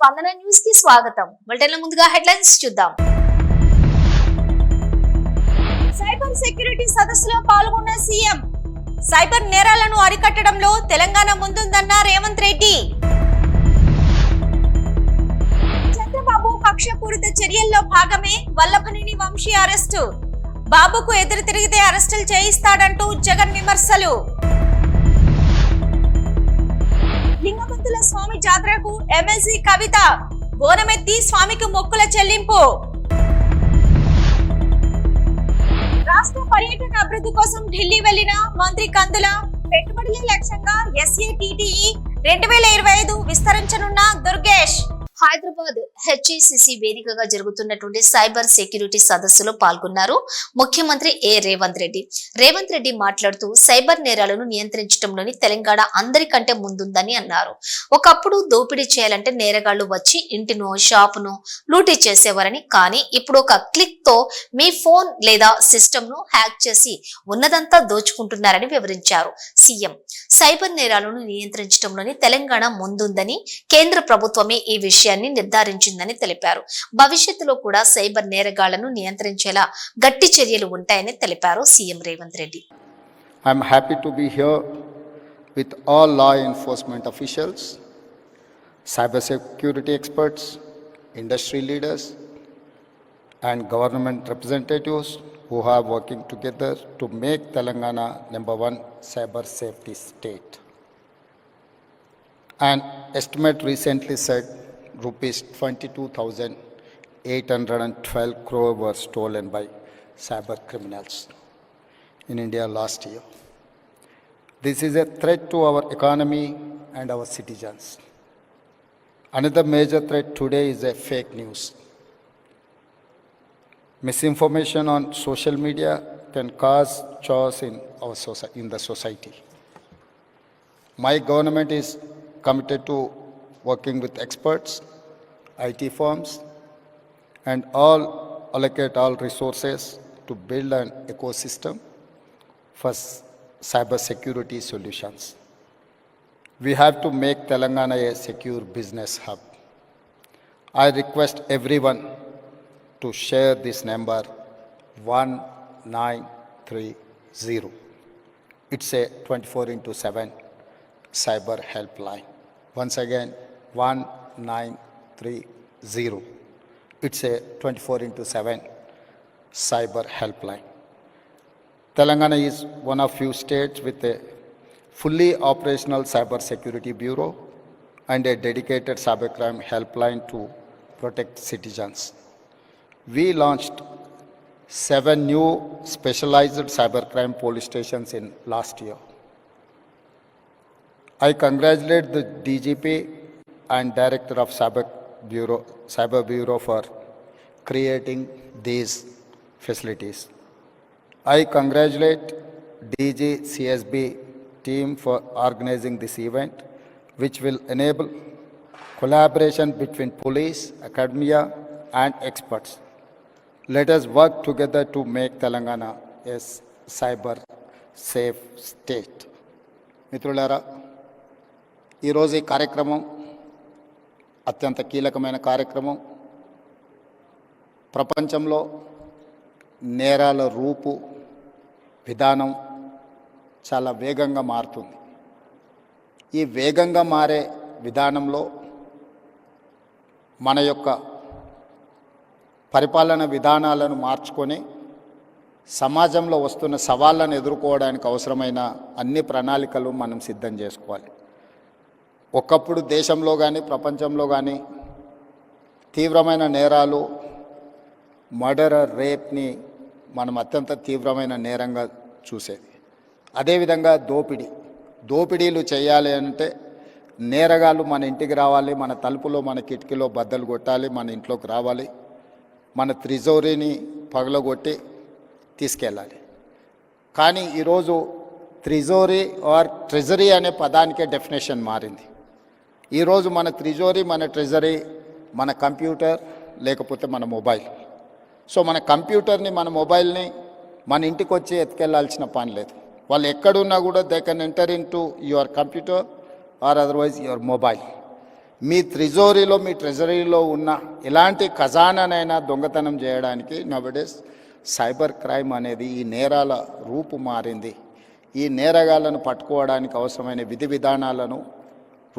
స్పందన న్యూస్ కి స్వాగతం. బులెటిన్ల ముందుగా హెడ్లైన్స్ చూద్దాం. సైబర్ సెక్యూరిటీ సదస్సులో పాల్గొన్న సీఎం. సైబర్ నేరాలను అరికట్టడంలో తెలంగాణ ముందుందన్న రేవంత్ రెడ్డి. చంద్రబాబు కక్షపూరిత చర్యల్లో భాగమే వల్లభనేని వంశీ అరెస్టు. బాబుకు ఎదురు తిరిగితే అరెస్టులు చేయిస్తాడంటూ జగన్ విమర్శలు. లింగమంతుల స్వామి జాతరకు ఎమ్మెల్సీ కవిత. బోనమెత్తి స్వామికి మొక్కుల చెల్లింపు. రాష్ట్ర పర్యటన అభివృద్ధి కోసం ఢిల్లీ వెళ్లిన మంత్రి కందుల. పెట్టుబడుల లక్ష్యంగా SATTE 2025 విస్తరించనున్న దుర్గేష్. హైదరాబాద్ HECC వేదికగా జరుగుతున్నటువంటి సైబర్ సెక్యూరిటీ సదస్సులో పాల్గొన్నారు ముఖ్యమంత్రి రేవంత్ రెడ్డి. రేవంత్ రెడ్డి మాట్లాడుతూ సైబర్ నేరాలను నియంత్రించడంలోని తెలంగాణ అందరికంటే ముందుందని అన్నారు. ఒకప్పుడు దోపిడీ చేయాలంటే నేరగాళ్లు వచ్చి ఇంటినో షాపును లూటీ చేసేవారని, కానీ ఇప్పుడు ఒక క్లిక్ తో మీ ఫోన్ లేదా సిస్టమ్ ను హ్యాక్ చేసి ఉన్నదంతా దోచుకుంటున్నారని వివరించారు సీఎం. సైబర్ నేరాలను నియంత్రించడంలోని తెలంగాణ ముందుందని, కేంద్ర ప్రభుత్వమే ఈ విషయాన్ని నిర్ధారించిందని తెలిపారు. భవిష్యత్తులో కూడా సైబర్ నేరగాళ్లను నియంత్రించేలా గట్టి చర్యలు ఉంటాయని తెలిపారు CM Revanth Reddy. I am happy to be here with all law enforcement officials, cyber security experts, industry leaders and government representatives who are working together to make Telangana #1 cyber safety state. An estimate recently said rupees 22,812 crore were stolen by cyber criminals in India last year. This is a threat to our economy and our citizens. Another major threat today is a fake news. Misinformation on social media can cause chaos in the society. My government is committed to working with experts, IT firms, and allocate all resources to build an ecosystem for cyber security solutions. We have to make Telangana a secure business hub. I request everyone to share this number 1930. It's a 24/7 cyber helpline. Once again, 1930. It's a 24/7 cyber helpline. Telangana is one of few states with a fully operational cyber security bureau and a dedicated cybercrime helpline to protect citizens. We launched 7 new specialized cybercrime police stations in last year. I congratulate the DGP and Director of Cyber Bureau for creating these facilities. I congratulate DG CSB team for organizing this event, which will enable collaboration between police, academia, and experts. Let us work together to make Telangana a cyber safe state. మిత్రులారా, ఈరోజు ఈ కార్యక్రమం అత్యంత కీలకమైన కార్యక్రమం. ప్రపంచంలో నేరాల రూపు విధానం చాలా వేగంగా మారుతుంది. ఈ వేగంగా మారే విధానంలో మన యొక్క పరిపాలన విధానాలను మార్చుకొని సమాజంలో వస్తున్న సవాళ్ళను ఎదుర్కోవడానికి అవసరమైన అన్ని ప్రణాళికలు మనం సిద్ధం చేసుకోవాలి. ఒకప్పుడు దేశంలో కానీ ప్రపంచంలో కానీ తీవ్రమైన నేరాలు, మర్డర్, రేప్ని మనం అత్యంత తీవ్రమైన నేరంగా చూసేది. అదేవిధంగా దోపిడీలు చేయాలి అంటే నేరగాళ్ళు మన ఇంటికి రావాలి, మన తలుపులో మన కిటికీలో బద్దలు కొట్టాలి, మన ఇంట్లోకి రావాలి, మన త్రిజోరీని పగలగొట్టి తీసుకెళ్ళాలి. కానీ ఈరోజు త్రిజోరీ ఆర్ ట్రెజరీ అనే పదానికే డెఫినేషన్ మారింది. ఈరోజు మన త్రిజోరీ, మన ట్రెజరీ మన కంప్యూటర్ లేకపోతే మన మొబైల్. సో మన కంప్యూటర్ని, మన మొబైల్ని మన ఇంటికి వచ్చి ఎత్తుకెళ్లాల్సిన పని లేదు. వాళ్ళు ఎక్కడున్నా కూడా they can enter into your computer or otherwise your mobile. మీ ట్రెజరీలో ఉన్న ఎలాంటి ఖజానానైనా దొంగతనం చేయడానికి నవడేస్ సైబర్ క్రైమ్ అనేది ఈ నేరాల రూపు మారింది. ఈ నేరగాళ్లను పట్టుకోవడానికి అవసరమైన విధి విధానాలను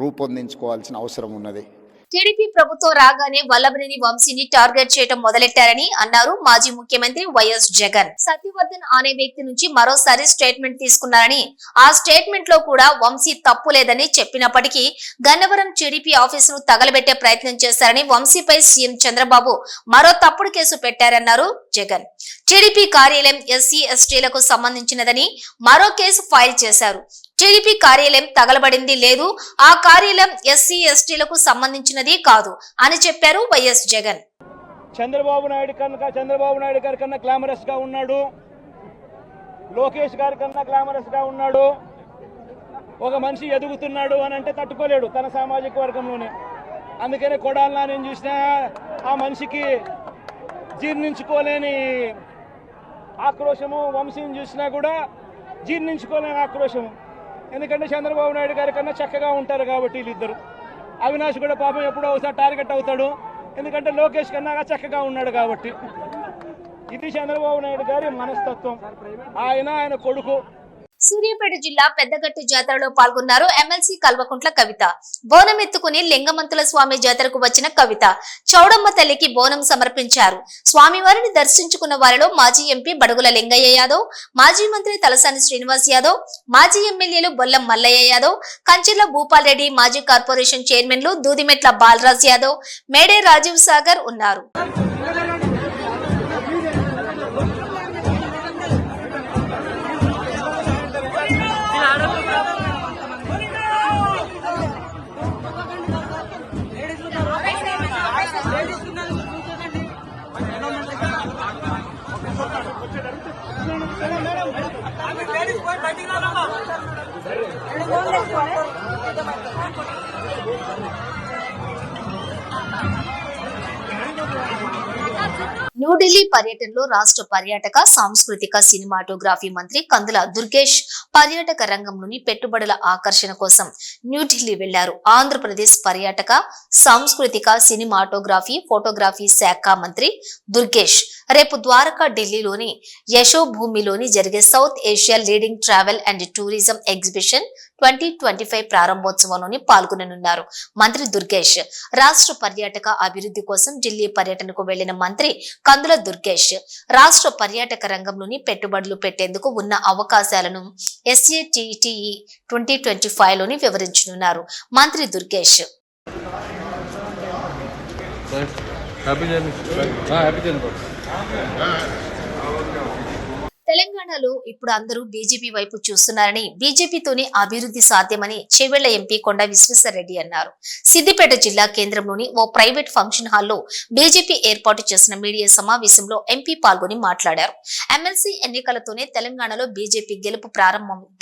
రూపొందించుకోవాల్సిన అవసరం ఉన్నది. టీడీపీ ప్రభుత్వం రాగానే వల్లభనేని వంశీని టార్గెట్ చేయడం మొదలెట్టారని అన్నారు మాజీ ముఖ్యమంత్రి వైఎస్ జగన్. సత్యవర్ధన్ అనే వ్యక్తి నుంచి మరోసారి స్టేట్మెంట్ తీసుకున్నారని, ఆ స్టేట్మెంట్ లో కూడా వంశీ తప్పు లేదని చెప్పినప్పటికీ గన్నవరం టీడీపీ ఆఫీసును తగలబెట్టే ప్రయత్నం చేశారని, వంశీపై సీఎం చంద్రబాబు మరో తప్పుడు కేసు పెట్టారన్నారు జగన్. టీడీపీ కార్యాలయం ఎస్సీ ఎస్టీలకు సంబంధించినదని మరో కేసు ఫైల్ చేశారు. టీడీపీ కార్యాలయం తగలబడింది లేదు, ఆ కార్యాలయం ఎస్సీ ఎస్టీలకు సంబంధించినది కాదు అని చెప్పారు వైఎస్ జగన్. చంద్రబాబు నాయుడు గారి కన్నా గ్లామరస్ గా ఉన్నాడు, లోకేష్ గారి కన్నా గ్లామరస్ గా ఉన్నాడు. ఒక మనిషి ఎదుగుతున్నాడు అని అంటే తట్టుకోలేడు తన సామాజిక వర్గంలోనే. అందుకనే కొడాలని నేను చూసినా ఆ మనిషికి జీర్ణించుకోలేని ఆక్రోశము, వంశీని చూసినా కూడా జీర్ణించుకోలేని ఆక్రోశము. ఎందుకంటే చంద్రబాబు నాయుడు గారి కన్నా చక్కగా ఉంటారు కాబట్టి వీళ్ళిద్దరు. అవినాష్ కూడా పాపం ఎప్పుడో ఒకసారి టార్గెట్ అవుతాడు, ఎందుకంటే లోకేష్ కన్నా చక్కగా ఉన్నాడు కాబట్టి. ఇది చంద్రబాబు నాయుడు గారి మనస్తత్వం. ఆయన కొడుకు. సూర్యాపేట జిల్లా పెద్దగట్టు జాతరలో పాల్గొన్నారు ఎమ్మెల్సీ కల్వకుంట్ల కవిత. బోనం ఎత్తుకుని లింగమంతుల స్వామి జాతరకు వచ్చిన కవిత చౌడమ్మ తల్లికి బోనం సమర్పించారు. స్వామివారిని దర్శించుకున్న వారిలో మాజీ ఎంపీ బడుగుల లింగయ్య యాదవ్, మాజీ మంత్రి తలసాని శ్రీనివాస్ యాదవ్, మాజీ ఎమ్మెల్యేలు బొల్లం మల్లయ్య యాదవ్, కంచెల భూపాల్ రెడ్డి, మాజీ కార్పొరేషన్ చైర్మన్లు దూదిమెట్ల బాలరాజ్ యాదవ్, మేడే రాజీవ్ సాగర్ ఉన్నారు. న్యూఢిల్లీ పర్యటనలో రాష్ట్ర పర్యాటక సాంస్కృతిక సినిమాటోగ్రఫీ మంత్రి కందుల దుర్గేష్ పర్యాటక రంగంలోని పెట్టుబడుల ఆకర్షణ కోసం న్యూఢిల్లీ వెళ్లారు. ఆంధ్రప్రదేశ్ పర్యాటక సాంస్కృతిక సినిమాటోగ్రఫీ ఫోటోగ్రఫీ శాఖ మంత్రి దుర్గేష్ రేపు ద్వారకా ఢిల్లీలోని యశోభూమిలోని జరిగే south Asia leading travel and tourism exhibition 2025 ప్రారంభోత్సవంలోని పాల్గొననున్నారు. మంత్రి దుర్గేష్ రాష్ట్ర పర్యాటక అభివృద్ధి కోసం ఢిల్లీ పర్యటనకు వెళ్లిన మంత్రి కందుల దుర్గేష్ రాష్ట్ర పర్యాటక రంగంలోని పెట్టుబడులు పెట్టేందుకు ఉన్న అవకాశాలను SATTE 2025 లోని వివరించనున్నారు. మంత్రి దుర్గేష్ తెలంగాణలో ఇప్పుడు అందరూ బీజేపీ వైపు చూస్తున్నారని, బీజేపీతోనే అభివృద్ధి సాధ్యమని చేవెళ్ల ఎంపీ కొండ విశ్వేశ్వరరెడ్డి అన్నారు. సిద్దిపేట జిల్లా కేంద్రంలోని ఓ ప్రైవేట్ ఫంక్షన్ హాల్లో బీజేపీ ఏర్పాటు చేసిన మీడియా సమావేశంలో ఎంపీ పాల్గొని మాట్లాడారు. ఎమ్మెల్సీ ఎన్నికలతోనే తెలంగాణలో బీజేపీ గెలుపు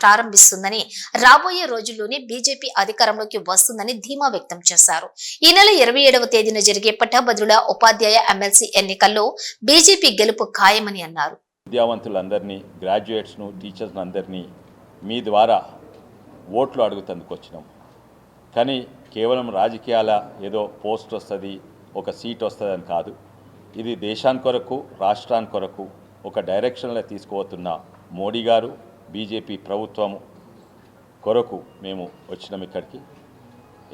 ప్రారంభిస్తుందని, రాబోయే రోజుల్లోనే బీజేపీ అధికారంలోకి వస్తుందని ధీమా వ్యక్తం చేశారు. ఈ నెల 27వ తేదీన జరిగే పట్టభద్రుల ఉపాధ్యాయ ఎమ్మెల్సీ ఎన్నికల్లో బీజేపీ గెలుపు ఖాయమని అన్నారు. విద్యావంతులందరినీ, గ్రాడ్యుయేట్స్ను, టీచర్స్ని అందరినీ మీ ద్వారా ఓట్లు అడుగుతందుకు వచ్చినాం. కానీ కేవలం రాజకీయాల ఏదో పోస్ట్ వస్తుంది, ఒక సీట్ వస్తుంది అని కాదు. ఇది దేశాని కొరకు, రాష్ట్రాని కొరకు ఒక డైరెక్షన్లో తీసుకుపోతున్న మోడీ గారు, బీజేపీ ప్రభుత్వం కొరకు మేము వచ్చినాం ఇక్కడికి.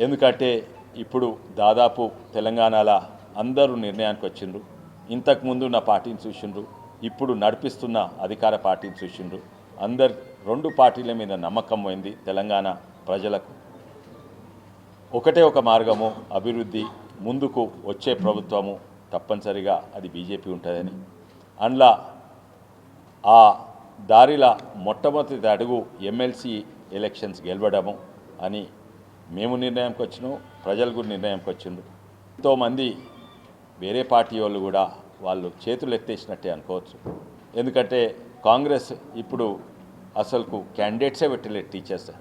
ఎందుకంటే ఇప్పుడు దాదాపు తెలంగాణలో అందరూ నిర్ణయానికి వచ్చిండ్రు. ఇంతకుముందు నా పార్టీని చూసిండ్రు, ఇప్పుడు నడిపిస్తున్న అధికార పార్టీని చూసిండ్రు. రెండు పార్టీల మీద నమ్మకం పోయింది తెలంగాణ ప్రజలకు. ఒకటే ఒక మార్గము అభివృద్ధి, ముందుకు వచ్చే ప్రభుత్వము తప్పనిసరిగా అది బీజేపీ ఉంటుందని, అందులో ఆ దారిలో మొట్టమొదటి అడుగు ఎమ్మెల్సీ ఎలక్షన్స్ గెలవడము అని మేము నిర్ణయంకి వచ్చినాం, ప్రజలు కూడా నిర్ణయంకి వచ్చిండ్రు. ఎంతోమంది వేరే పార్టీ వాళ్ళు కూడా వాళ్ళు చేతులు ఎత్తేసినట్టే అనుకోవచ్చు. ఎందుకంటే కాంగ్రెస్ ఇప్పుడు అసలుకు క్యాండిడేట్సే పెట్టలేదు. టీచర్స్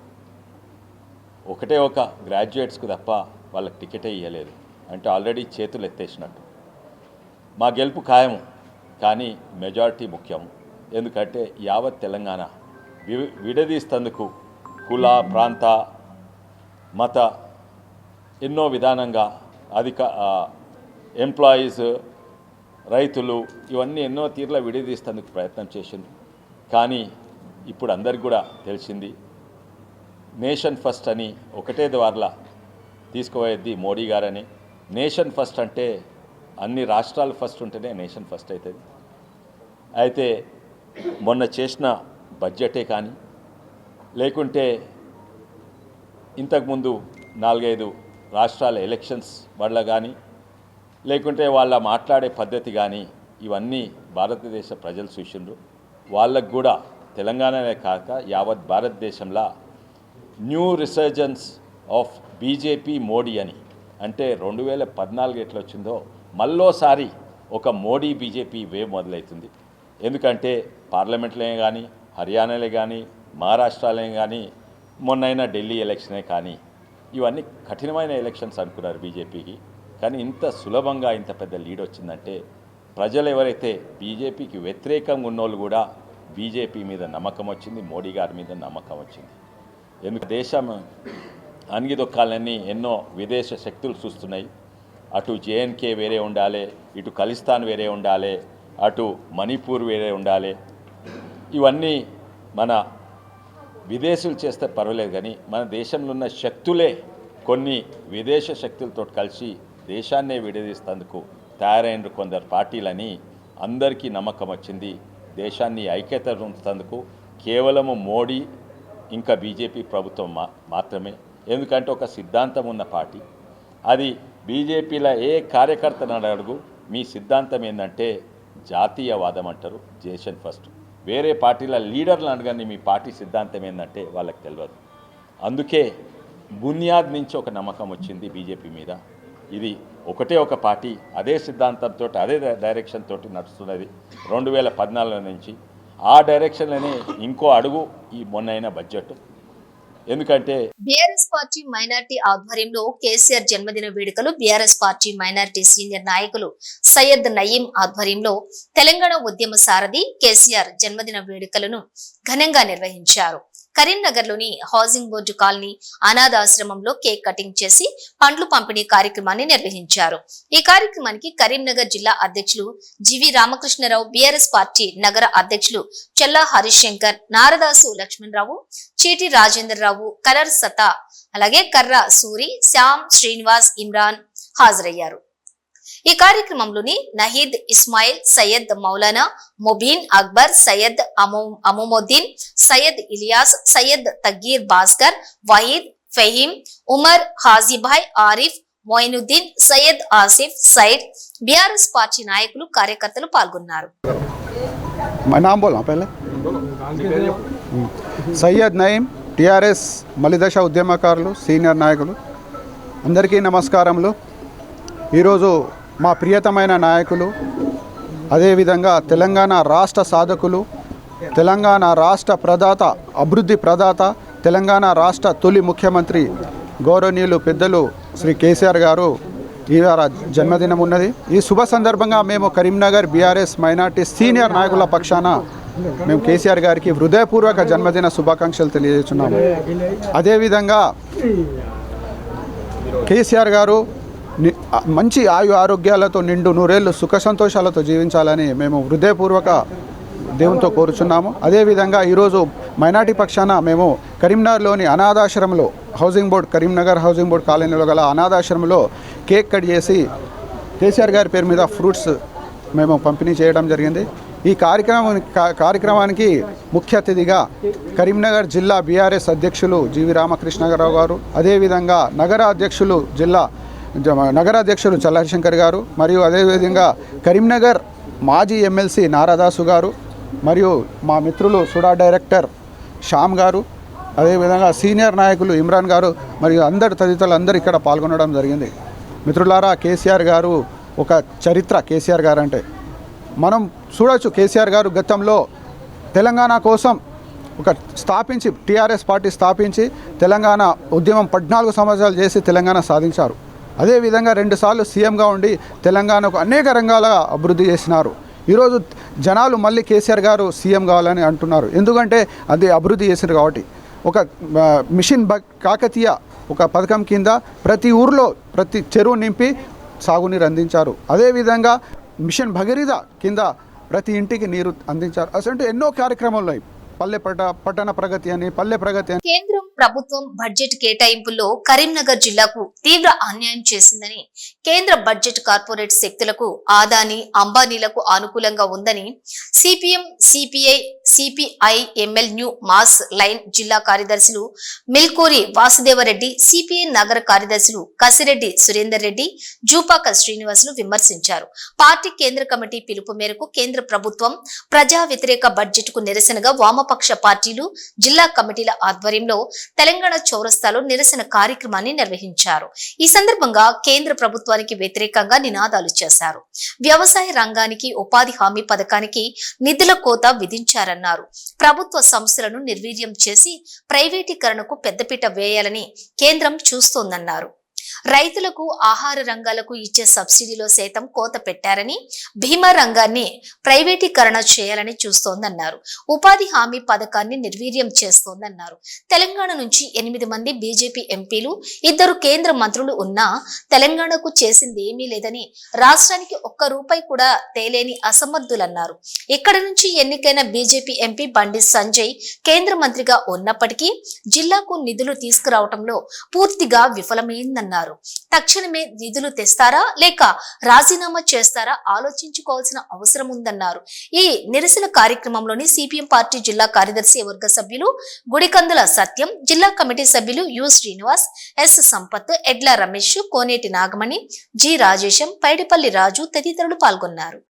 ఒకటే ఒక గ్రాడ్యుయేట్స్కు తప్ప వాళ్ళకి టికెటే ఇవ్వలేదు అంటే ఆల్రెడీ చేతులు ఎత్తేసినట్టు. మా గెలుపు ఖాయము, కానీ మెజారిటీ ముఖ్యం. ఎందుకంటే యావత్ తెలంగాణ విడదీస్తందుకు కుల, ప్రాంత, మత ఎన్నో విధానంగా ఎంప్లాయీస్, రైతులు ఇవన్నీ ఎన్నో తీర్ల విడదీస్తేందుకు ప్రయత్నం చేసింది. కానీ ఇప్పుడు అందరికి కూడా తెలిసింది నేషన్ ఫస్ట్ అని ఒకటే ద్వారాల తీసుకుపోయేది మోడీ గారని. నేషన్ ఫస్ట్ అంటే అన్ని రాష్ట్రాలు ఫస్ట్ ఉంటేనే నేషన్ ఫస్ట్ అవుతుంది. అయితే మొన్న చేసిన బడ్జెటే కానీ లేకుంటే ఇంతకుముందు 4-5 రాష్ట్రాల ఎలక్షన్స్ వల్ల కానీ లేకుంటే వాళ్ళ మాట్లాడే పద్ధతి కానీ ఇవన్నీ భారతదేశ ప్రజలు చూసిండ్రు. వాళ్ళకు కూడా తెలంగాణనే కాక యావత్ భారతదేశంలో new resurgence of BJP Modi అని, అంటే 2014 ఎట్లా వచ్చిందో మళ్ళోసారి ఒక మోడీ బీజేపీ వేవ్ మొదలవుతుంది. ఎందుకంటే పార్లమెంట్లే కానీ, హర్యానాలే కానీ, మహారాష్ట్రలే కానీ, మొన్నైనా ఢిల్లీ ఎలక్షనే కానీ ఇవన్నీ కఠినమైన ఎలక్షన్స్ అనుకున్నారు బీజేపీకి. కానీ ఇంత సులభంగా ఇంత పెద్ద లీడ్ వచ్చిందంటే ప్రజలు ఎవరైతే బీజేపీకి వ్యతిరేకంగా ఉన్నోళ్ళు కూడా బీజేపీ మీద నమ్మకం వచ్చింది, మోడీ గారి మీద నమ్మకం వచ్చింది. ఎందుకు దేశం అణిగిదొక్కాలని ఎన్నో విదేశ శక్తులు చూస్తున్నాయి. అటు జేఎన్కే వేరే ఉండాలి, ఇటు ఖలిస్తాన్ వేరే ఉండాలి, అటు మణిపూర్ వేరే ఉండాలి. ఇవన్నీ మన విదేశీయులు చేస్తే పర్వాలేదు, కానీ మన దేశంలో ఉన్న శక్తులే కొన్ని విదేశ శక్తులతో కలిసి దేశాన్నే విడదీస్తేందుకు తయారైన కొందరు పార్టీలని అందరికీ నమ్మకం వచ్చింది. దేశాన్ని ఐక్యత ఉంచేందుకు కేవలము మోడీ ఇంకా బీజేపీ ప్రభుత్వం మాత్రమే. ఎందుకంటే ఒక సిద్ధాంతం ఉన్న పార్టీ అది. బీజేపీలో ఏ కార్యకర్తను అడుగు మీ సిద్ధాంతం ఏంటంటే జాతీయవాదం అంటారు, నేషన్ ఫస్ట్. వేరే పార్టీల లీడర్లు అడగని మీ పార్టీ సిద్ధాంతం ఏంటంటే వాళ్ళకి తెలియదు. అందుకే బునియాద్ నుంచి ఒక నమ్మకం వచ్చింది బీజేపీ మీద. ఇది ఒకటే ఒక పార్టీ అదే సిద్ధాంతంతో అదే డైరెక్షన్ తోటి నడుస్తున్నది 2014 నుంచి. ఆ డైరెక్షన్లోనే ఇంకో అడుగు ఈ మొన్నైన బడ్జెట్. ఎందుకంటే బీఆర్ఎస్ పార్టీ మైనార్టీ ఆధ్వర్యంలో కేసీఆర్ జన్మదిన వేడుకలు బీఆర్ఎస్ పార్టీ మైనార్టీ సీనియర్ నాయకులు సయ్యద్ నయీం ఆధ్వర్యంలో తెలంగాణ ఉద్యమ సారథి కేసీఆర్ జన్మదిన వేడుకలను ఘనంగా నిర్వహించారు. కరీంనగర్లోని హౌసింగ్ బోర్డు కాలనీ అనాథాశ్రమంలో కేక్ కటింగ్ చేసి పండ్లు పంపిణీ కార్యక్రమాన్ని నిర్వహించారు. ఈ కార్యక్రమానికి కరీంనగర్ జిల్లా అధ్యక్షులు జివి రామకృష్ణరావు, బీఆర్ఎస్ పార్టీ నగర అధ్యక్షులు చెల్లా హరీష్ శంకర్, నారదాసు లక్ష్మణరావు, చీటి రాజేందర్ రావు, కలర్ సతా, అలాగే కర్ర సూరి, శ్యామ్, శ్రీనివాస్, ఇమ్రాన్ హాజరయ్యారు. ఈ కార్యక్రమంలోని నహీద్ ఇస్మాయిల్, సయ్యద్ మౌలానా, ముబీన్ అక్బర్, సయ్యద్ అమోముద్దీన్, సయ్యద్ ఇలియాస్, సయ్యద్ తగ్గీర్ భాస్కర్, వహీద్, ఫహీం, ఉమర్, హాజీభాయ్, ఆరిఫ్, మొయినుద్దీన్, సయ్యద్ ఆసిఫ్, సైడ్, బీఆర్ఎస్ పార్టీ నాయకులు, కార్యకర్తలు పాల్గొన్నారు. సయ్యద్ నయీం, టిఆర్ఎస్ మలిదశ ఉద్యమకారులు, సీనియర్ నాయకులు అందరికీ నమస్కారములు. ఈరోజు మా ప్రియతమైన నాయకులు, అదేవిధంగా తెలంగాణ రాష్ట్ర సాధకులు, తెలంగాణ రాష్ట్ర ప్రదాత, అభివృద్ధి ప్రదాత, తెలంగాణ రాష్ట్ర తొలి ముఖ్యమంత్రి గౌరవనీయులు పెద్దలు శ్రీ కేసీఆర్ గారు ఇవాళ జన్మదినం ఉన్నది. ఈ శుభ సందర్భంగా మేము కరీంనగర్ బీఆర్ఎస్ మైనార్టీ సీనియర్ నాయకుల పక్షాన మేము కేసీఆర్ గారికి హృదయపూర్వక జన్మదిన శుభాకాంక్షలు తెలియజేస్తున్నాము. అదేవిధంగా కేసీఆర్ గారు మంచి ఆయు ఆరోగ్యాలతో నిండు నూరేళ్లు సుఖ సంతోషాలతో జీవించాలని మేము హృదయపూర్వక దేవునితో కోరుచున్నాము. అదేవిధంగా ఈరోజు మైనార్టీ పక్షాన మేము కరీంనగర్లోని అనాథాశ్రమంలో కరీంనగర్ హౌసింగ్ బోర్డ్ కాలనీలో గల అనాథాశ్రమంలో కేక్ కట్ చేసి కేసీఆర్ గారి పేరు మీద ఫ్రూట్స్ మేము పంపిణీ చేయడం జరిగింది. ఈ కార్యక్రమానికి ముఖ్య అతిథిగా కరీంనగర్ జిల్లా బీఆర్ఎస్ అధ్యక్షులు జివి రామకృష్ణరావు గారు, అదేవిధంగా నగర అధ్యక్షులు చెల్లా హరిశంకర్ గారు, మరియు అదేవిధంగా కరీంనగర్ మాజీ ఎమ్మెల్సీ నారదాసు గారు, మరియు మా మిత్రులు సుడా డైరెక్టర్ శ్యామ్ గారు, అదేవిధంగా సీనియర్ నాయకులు ఇమ్రాన్ గారు మరియు తదితరులు అందరూ ఇక్కడ పాల్గొనడం జరిగింది. మిత్రులారా, కేసీఆర్ గారు ఒక చరిత్ర. కేసీఆర్ గారు అంటే మనం చూడవచ్చు, కేసీఆర్ గారు గతంలో తెలంగాణ కోసం టీఆర్ఎస్ పార్టీ స్థాపించి తెలంగాణ ఉద్యమం 14 సంవత్సరాలు చేసి తెలంగాణ సాధించారు. అదేవిధంగా 2 సార్లు సీఎంగా ఉండి తెలంగాణకు అనేక రంగాల అభివృద్ధి చేసినారు. ఈరోజు జనాలు మళ్ళీ కేసీఆర్ గారు సీఎం కావాలని అంటున్నారు. ఎందుకంటే అది అభివృద్ధి చేశారు కాబట్టి. ఒక మిషన్ కాకతీయ ఒక పథకం కింద ప్రతి ఊర్లో ప్రతి చెరువు నింపి సాగునీరు అందించారు. అదేవిధంగా మిషన్ భగీరథ కింద ప్రతి ఇంటికి నీరు అందించారు. అసలు ఎన్నో కార్యక్రమాలు పట్టణ ప్రగతి అని పల్లె ప్రగతి అని. కేంద్రం ప్రభుత్వం బడ్జెట్ కేటాయింపుల్లో కరీంనగర్ జిల్లాకు తీవ్ర అన్యాయం చేసిందని, కేంద్ర బడ్జెట్ కార్పొరేట్ శక్తులకు ఆదాని అంబానీలకు అనుకూలంగా ఉందని CPM, CPI, CPI ML new mass line జిల్లా కార్యదర్శులు మిల్కూరి వాసుదేవరెడ్డి, సిపిఐ నగర కార్యదర్శులు కసిరెడ్డి సురేందర్ రెడ్డి, జూపాక శ్రీనివాసులు విమర్శించారు. పార్టీ కేంద్ర కమిటీ పిలుపు మేరకు కేంద్ర ప్రభుత్వం ప్రజా వ్యతిరేక బడ్జెట్ కు నిరసనగా వామపక్ష పార్టీలు జిల్లా కమిటీల ఆధ్వర్యంలో తెలంగాణ చౌరస్తాలో నిరసన కార్యక్రమాన్ని నిర్వహించారు. ఈ సందర్భంగా కేంద్ర ప్రభుత్వానికి వ్యతిరేకంగా నినాదాలు చేశారు. వ్యవసాయ రంగానికి ఉపాధి హామీ పథకానికి నిధుల కోత విధించారన్నారు. ప్రభుత్వ సంస్థలను నిర్వీర్యం చేసి ప్రైవేటీకరణకు పెద్దపీట వేయాలని కేంద్రం చూస్తోందన్నారు. రైతులకు ఆహార రంగాలకు ఇచ్చే సబ్సిడీలో సైతం కోత పెట్టారని, బీమా రంగాన్ని ప్రైవేటీకరణ చేయాలని చూస్తోందన్నారు. ఉపాధి హామీ పథకాన్ని నిర్వీర్యం చేస్తోందన్నారు. తెలంగాణ నుంచి 8 మంది బీజేపీ ఎంపీలు, 2 కేంద్ర మంత్రులు ఉన్నా తెలంగాణకు చేసింది ఏమీ లేదని, రాష్ట్రానికి ఒక్క రూపాయి కూడా తేలేని అసమర్థులన్నారు. ఇక్కడ నుంచి ఎన్నికైన బీజేపీ ఎంపీ బండి సంజయ్ కేంద్ర మంత్రిగా ఉన్నప్పటికీ జిల్లాకు నిధులు తీసుకురావడంలో పూర్తిగా విఫలమైందన్నారు. తక్షణమే నిధులు తెస్తారా లేక రాజీనామా చేస్తారా ఆలోచించుకోవాల్సిన అవసరం ఉందన్నారు. ఈ నిరసన కార్యక్రమంలోని సిపిఎం పార్టీ జిల్లా కార్యదర్శి వర్గ సభ్యులు గుడికందుల సత్యం, జిల్లా కమిటీ సభ్యులు యు శ్రీనివాస్, ఎస్ సంపత్, ఎడ్ల రమేష్, కోనేటి నాగమణి, జి రాజేశం, పైడిపల్లి రాజు తదితరులు పాల్గొన్నారు.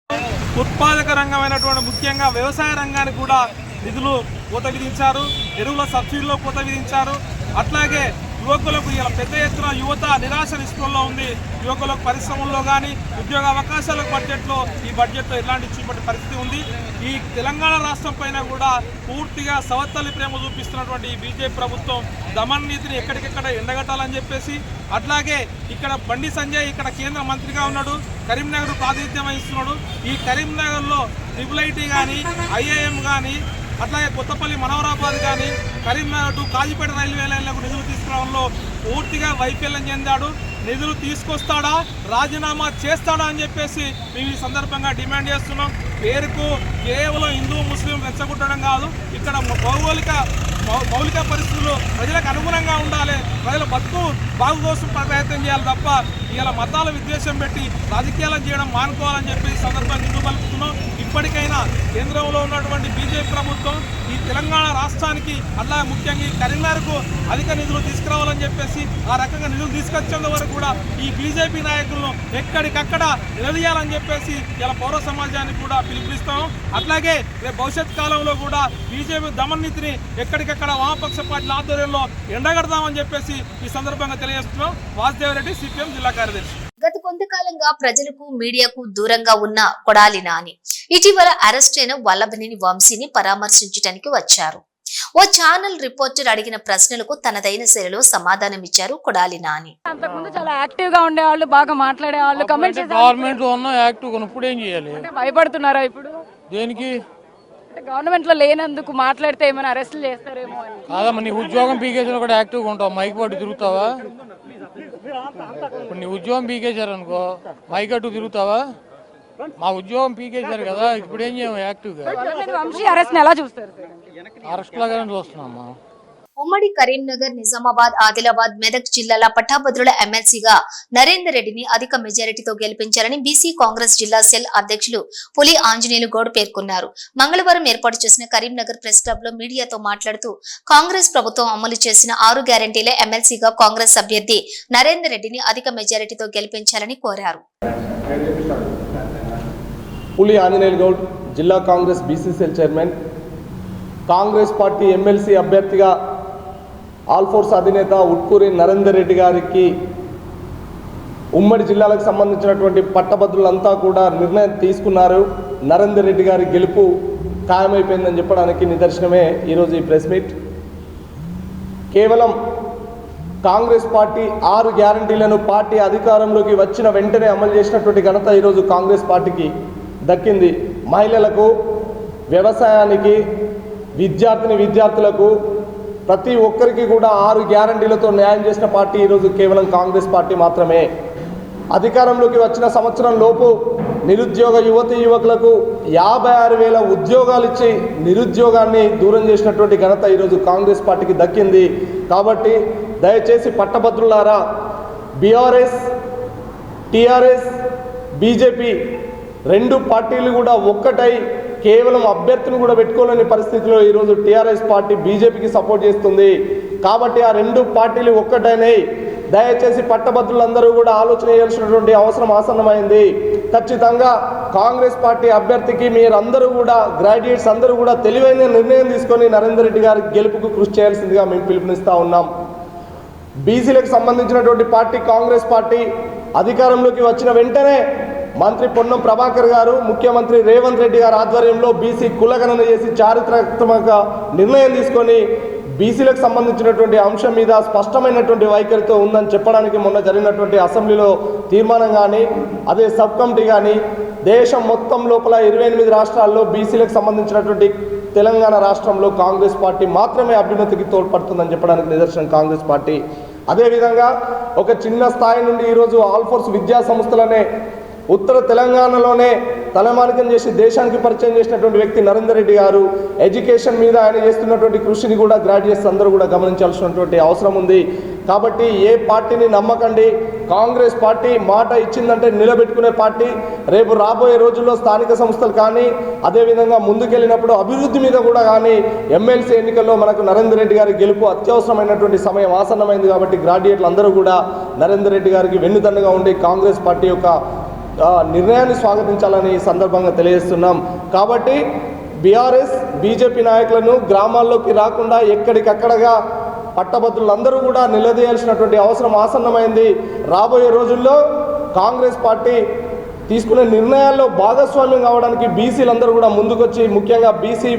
ఉత్పాదక రంగమైనటువంటి ముఖ్యంగా వ్యవసాయ రంగానికి కూడా నిధులు కోత విధించారు. ఎరువుల సబ్సిడీలో కోత విధించారు. అట్లాగే యువకులకు ఇలా పెద్ద ఎత్తున యువత నిరాశ నిస్పృహలో ఉంది. యువకులకు పరిశ్రమల్లో కానీ ఉద్యోగ అవకాశాల బడ్జెట్లో ఈ బడ్జెట్లో ఎలాంటి చూపటి పరిస్థితి ఉంది. ఈ తెలంగాణ రాష్ట్రం పైన కూడా పూర్తిగా సవత్తల్లి ప్రేమ చూపిస్తున్నటువంటి ఈ బీజేపీ ప్రభుత్వం దమన్ నీతిని ఎక్కడికెక్కడ ఎండగట్టాలని చెప్పేసి, అట్లాగే ఇక్కడ బండి సంజయ్ ఇక్కడ కేంద్ర మంత్రిగా ఉన్నాడు, కరీంనగర్ ప్రాతినిధ్యం వహిస్తున్నాడు. ఈ కరీంనగర్లో ట్రిపుల్ కానీ, ఐఐఎం కానీ, అట్లాగే కొత్తపల్లి మనోహరాబాద్ కానీ, కరీంనగర్ టు కాజీపేట రైల్వే లైన్లకు నిధులు తీసుకురావడంలో పూర్తిగా వైఫల్యం చెందాడు. నిధులు తీసుకొస్తాడా, రాజీనామా చేస్తాడా అని చెప్పేసి మేము ఈ సందర్భంగా డిమాండ్ చేస్తున్నాం. పేరుకు కేవలం హిందూ ముస్లిం రెచ్చగొట్టడం కాదు, ఇక్కడ మౌలిక పరిస్థితులు ప్రజలకు అనుగుణంగా ఉండాలి, ప్రజల బతుకు బాగు కోసం ప్రయత్నం చేయాలి తప్ప ఇలా మతాల విద్వేషం పెట్టి రాజకీయాలను చేయడం మానుకోవాలని చెప్పి ఈ సందర్భంగా నిధులు పలుకుతున్నాం. ఇప్పటికైనా కేంద్రంలో ఉన్నటువంటి బీజేపీ ప్రభుత్వం ఈ తెలంగాణ రాష్ట్రానికి అలా ముఖ్యంగా కరీంనగర్కు అధిక నిధులు తీసుకురావాలని చెప్పేసి, ఆ రకంగా నిధులు తీసుకొచ్చేంత వరకు కూడా ఈ బీజేపీ నాయకులను ఎక్కడికక్కడ నిలదీయాలని చెప్పేసి ఇలా పౌర సమాజానికి కూడా పిలుపునిస్తాం. అట్లాగే రేపు భవిష్యత్ కాలంలో కూడా బీజేపీ దమన్ నీతిని ఎక్కడికక్కడ వామపక్ష పార్టీల ఆధ్వర్యంలో ఎండగడదామని చెప్పేసి ఈ సందర్భంగా తెలియజేస్తున్నాం. వాసుదేవరెడ్డి, సిపిఎం జిల్లా కార్యదర్శి. గత కొంతకాలంగా ప్రజలకు మీడియాకు దూరంగా ఉన్న కొడాలి నాని ఇటీవల అరెస్ట్ అయిన వల్లభనేని వంశీని పరామర్శించడానికి వచ్చారు. ఓ ఛానల్ రిపోర్టర్ అడిగిన ప్రశ్నలకు తనదైన శైలిలో సమాధానం ఇచ్చారు కొడాలి నాని. అంతకుముందు చాలా యాక్టివ్ గా ఉండేవాళ్ళు, బాగా మాట్లాడేవాళ్ళు, కమెంట్స్ గవర్నమెంట్ లో ఉన్న యాక్టివ్ ఇప్పుడు ఏం చేయాలి? భయపడుతున్నారా ఇప్పుడు? దేనికి? గవర్నమెంట్ లో లేనందుకు మాట్లాడితే ఏమైనా అరెస్టులు చేస్తారేమో అని. కాదమ్మా, నీ ఉద్యోగం పీకేసిన కూడా యాక్టివ్గా ఉంటావు, మైక్ పట్టు తిరుగుతావా? ఇప్పుడు నీ ఉద్యోగం పీకేశారు అనుకో, మైక్ అట్టు తిరుగుతావా? మా ఉద్యోగం పీకేశారు కదా, ఇప్పుడు ఏం చేయము యాక్టివ్గా. వంశీ అరెస్ట్ ఎలా చూస్తారు? అరెస్ట్ లాగానే చూస్తున్నామ్మా. ఉమ్మడి కరీంనగర్, నిజామాబాద్, ఆదిలాబాద్, మెదక్ జిల్లాల పట్టాభద్రుల ఎమ్మెల్సీగా నరేందర్ రెడ్డిని అధిక మెజారిటీతో గెలిపించాలని బీసీ కాంగ్రెస్ జిల్లా సెల్ అధ్యక్షులు పులి ఆంజనేయులు గౌడ్ పేర్కొన్నారు. మంగళవారం ఏర్పాటు చేసిన కరీంనగర్ ప్రెస్ క్లబ్ లో మీడియాతో మాట్లాడుతూ కాంగ్రెస్ ప్రభుత్వం అమలు చేసిన 6 గ్యారంటీల ఎమ్మెల్సీగా కాంగ్రెస్ అభ్యర్థి నరేందర్ రెడ్డిని అధిక మెజారిటీతో గెలిపించాలని కోరారు. పులి ఆంజనేయులు గౌడ్, జిల్లా Congress BC cell chairman, Congress party MLC అభ్యర్థిగా ఆల్ఫోర్స్ అధినేత ఉట్కూరి నరేందర్ రెడ్డి గారికి ఉమ్మడి జిల్లాలకు సంబంధించినటువంటి పట్టభద్రులంతా కూడా నిర్ణయం తీసుకున్నారు. నరేందర్ రెడ్డి గారి గెలుపు ఖాయమైపోయిందని చెప్పడానికి నిదర్శనమే ఈరోజు ఈ ప్రెస్ మీట్. కేవలం కాంగ్రెస్ పార్టీ 6 గ్యారంటీలను పార్టీ అధికారంలోకి వచ్చిన వెంటనే అమలు చేసినటువంటి ఘనత ఈరోజు కాంగ్రెస్ పార్టీకి దక్కింది. మహిళలకు, వ్యవసాయానికి, విద్యార్థులకు ప్రతి ఒక్కరికి కూడా 6 గ్యారంటీలతో న్యాయం చేసిన పార్టీ ఈరోజు కేవలం కాంగ్రెస్ పార్టీ మాత్రమే. అధికారంలోకి వచ్చిన సంవత్సరం లోపు నిరుద్యోగ యువతీ యువకులకు 56,000 ఉద్యోగాలు ఇచ్చి నిరుద్యోగాన్ని దూరం చేసినటువంటి ఘనత ఈరోజు కాంగ్రెస్ పార్టీకి దక్కింది. కాబట్టి దయచేసి పట్టభద్రులారా, బీఆర్ఎస్, టీఆర్ఎస్, బీజేపీ 2 పార్టీలు కూడా ఒక్కటై కేవలం అభ్యర్థిని కూడా పెట్టుకోలేని పరిస్థితిలో ఈరోజు టీఆర్ఎస్ పార్టీ బీజేపీకి సపోర్ట్ చేస్తుంది. కాబట్టి ఆ 2 పార్టీలు ఒక్కటైనాయి. దయచేసి పట్టభద్రులందరూ కూడా ఆలోచన చేయాల్సినటువంటి అవసరం ఆసన్నమైంది. ఖచ్చితంగా కాంగ్రెస్ పార్టీ అభ్యర్థికి మీరందరూ కూడా, గ్రాడ్యుయేట్స్ అందరూ కూడా తెలివైన నిర్ణయం తీసుకొని నరేందర్ రెడ్డి గారి గెలుపుకు కృషి చేయాల్సిందిగా మేము పిలుపునిస్తూ ఉన్నాం. బీసీలకు సంబంధించినటువంటి పార్టీ కాంగ్రెస్ పార్టీ అధికారంలోకి వచ్చిన వెంటనే మంత్రి పొన్నం ప్రభాకర్ గారు, ముఖ్యమంత్రి రేవంత్ రెడ్డి గారి ఆధ్వర్యంలో బీసీ కులగణన చేసి చారిత్రాత్మక నిర్ణయం తీసుకొని బీసీలకు సంబంధించినటువంటి అంశం మీద స్పష్టమైనటువంటి వైఖరితో ఉందని చెప్పడానికి మొన్న జరిగినటువంటి అసెంబ్లీలో తీర్మానం కానీ, అదే సబ్ కమిటీ కానీ, దేశం మొత్తం లోపల 28 రాష్ట్రాల్లో బీసీలకు సంబంధించినటువంటి తెలంగాణ రాష్ట్రంలో కాంగ్రెస్ పార్టీ మాత్రమే అభ్యున్నతికి తోడ్పడుతుందని చెప్పడానికి నిదర్శనం కాంగ్రెస్ పార్టీ. అదేవిధంగా ఒక చిన్న స్థాయి నుండి ఈరోజు ఆల్ఫోర్స్ విద్యా సంస్థలనే ఉత్తర తెలంగాణలోనే తలమానికం చేసి దేశానికి పరిచయం చేసినటువంటి వ్యక్తి నరేందర్ రెడ్డి గారు. ఎడ్యుకేషన్ మీద ఆయన చేస్తున్నటువంటి కృషిని కూడా గ్రాడ్యుయేట్స్ అందరూ కూడా గమనించాల్సినటువంటి అవసరం ఉంది. కాబట్టి ఏ పార్టీని నమ్మకండి. కాంగ్రెస్ పార్టీ మాట ఇచ్చిందంటే నిలబెట్టుకునే పార్టీ. రేపు రాబోయే రోజుల్లో స్థానిక సంస్థలు కానీ, అదేవిధంగా ముందుకెళ్ళినప్పుడు అభివృద్ధి మీద కూడా కానీ ఎమ్మెల్సీ ఎన్నికల్లో మనకు నరేందర్ రెడ్డి గారి గెలుపు అత్యవసరమైనటువంటి సమయం ఆసన్నమైంది. కాబట్టి గ్రాడ్యుయేట్లు అందరూ కూడా నరేందర్ రెడ్డి గారికి వెన్నుదన్నుగా ఉండి కాంగ్రెస్ పార్టీ యొక్క నిర్ణయాన్ని స్వాగతించాలని ఈ సందర్భంగా తెలియజేస్తున్నాం. కాబట్టి బీఆర్ఎస్, బీజేపీ నాయకులను గ్రామాల్లోకి రాకుండా ఎక్కడికక్కడగా పట్టభద్రులందరూ కూడా నిలదీయాల్సినటువంటి అవసరం ఆసన్నమైంది. రాబోయే రోజుల్లో కాంగ్రెస్ పార్టీ తీసుకునే నిర్ణయాల్లో భాగస్వామ్యం కావడానికి బీసీలందరూ కూడా ముందుకొచ్చి, ముఖ్యంగా బీసీ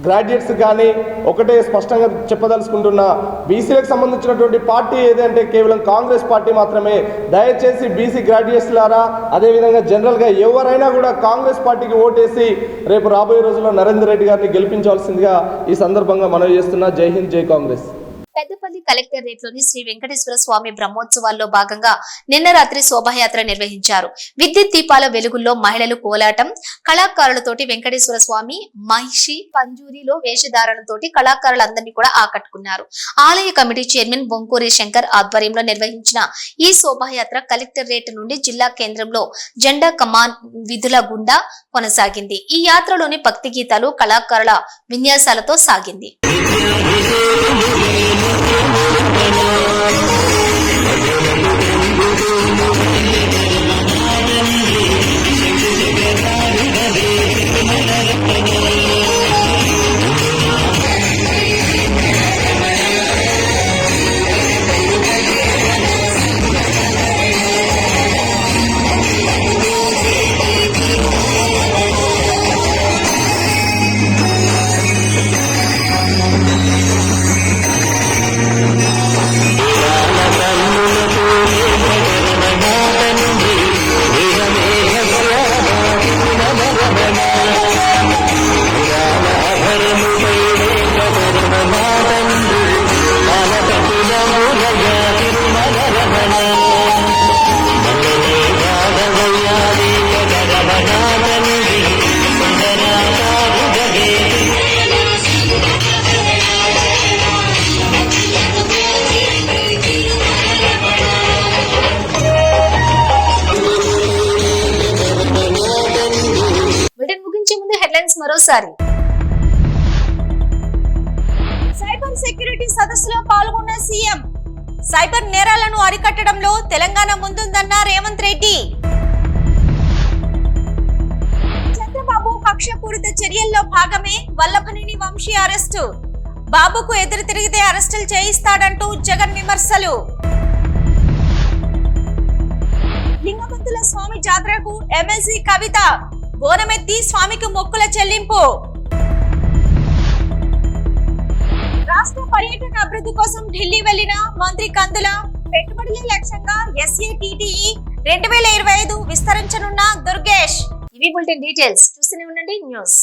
గ్రాడ్యుయేట్స్ కానీ ఒకటే స్పష్టంగా చెప్పదలుచుకుంటున్నా, బీసీలకు సంబంధించినటువంటి పార్టీ ఏదంటే కేవలం కాంగ్రెస్ పార్టీ మాత్రమే. దయచేసి బీసీ గ్రాడ్యుయేట్స్ లారా, అదేవిధంగా జనరల్గా ఎవరైనా కూడా కాంగ్రెస్ పార్టీకి ఓటేసి రేపు రాబోయే రోజుల్లో నరేందర్ రెడ్డి గారిని గెలిపించాల్సిందిగా ఈ సందర్భంగా మనవి చేస్తున్నా. జై హింద్, జై కాంగ్రెస్. పెద్దపల్లి కలెక్టరేట్ లోని శ్రీ వెంకటేశ్వర స్వామి బ్రహ్మోత్సవాల్లో భాగంగా నిన్న రాత్రి శోభాయాత్ర నిర్వహించారు. విద్యుత్ దీపాల వెలుగుల్లో మహిళలు కోలాటం, కళాకారులతోటి వెంకటేశ్వర స్వామి, మహిషి, పంజూరిలో వేషధారణతోటి కళాకారులందరినీ కూడా ఆకట్టుకున్నారు. ఆలయ కమిటీ చైర్మన్ బొంకూరి శంకర్ ఆధ్వర్యంలో నిర్వహించిన ఈ శోభాయాత్ర కలెక్టరేట్ నుండి జిల్లా కేంద్రంలో జెండా కమాన్ విధుల గుండా కొనసాగింది. ఈ యాత్రలోని భక్తి గీతాలు, కళాకారుల విన్యాసాలతో సాగింది. మరోసారి సైబర్ సెక్యూరిటీ సదస్సులో పాల్గొన్న సీఎం. సైబర్ నేరాలను అరికట్టడంలో తెలంగాణ ముందుందన్న రేవంత్ రెడ్డి. చంద్రబాబు కక్షపూరిత చర్యల్లో భాగమే వల్లభనేని వంశీ అరెస్టు. బాబుకు ఎదురు తిరిగితే అరెస్టులు చేయిస్తాడంటూ జగన్ విమర్శలు. లింగమంతుల స్వామి జాతరకు ఎమ్మెల్సీ కవిత. బోనమెత్తి స్వామికి మొక్కుల చెల్లింపు. రాష్ట్ర పర్యాటక అభివృద్ధి కోసం ఢిల్లీ వెళ్లిన మంత్రి కందుల. పెట్టుబడుల లక్ష్యంగా SATTE 2025 విస్తరించనున్న దుర్గేష్. ఇవి బులెటిన్ డీటెయిల్స్. చూస్తూనే ఉండండి న్యూస్.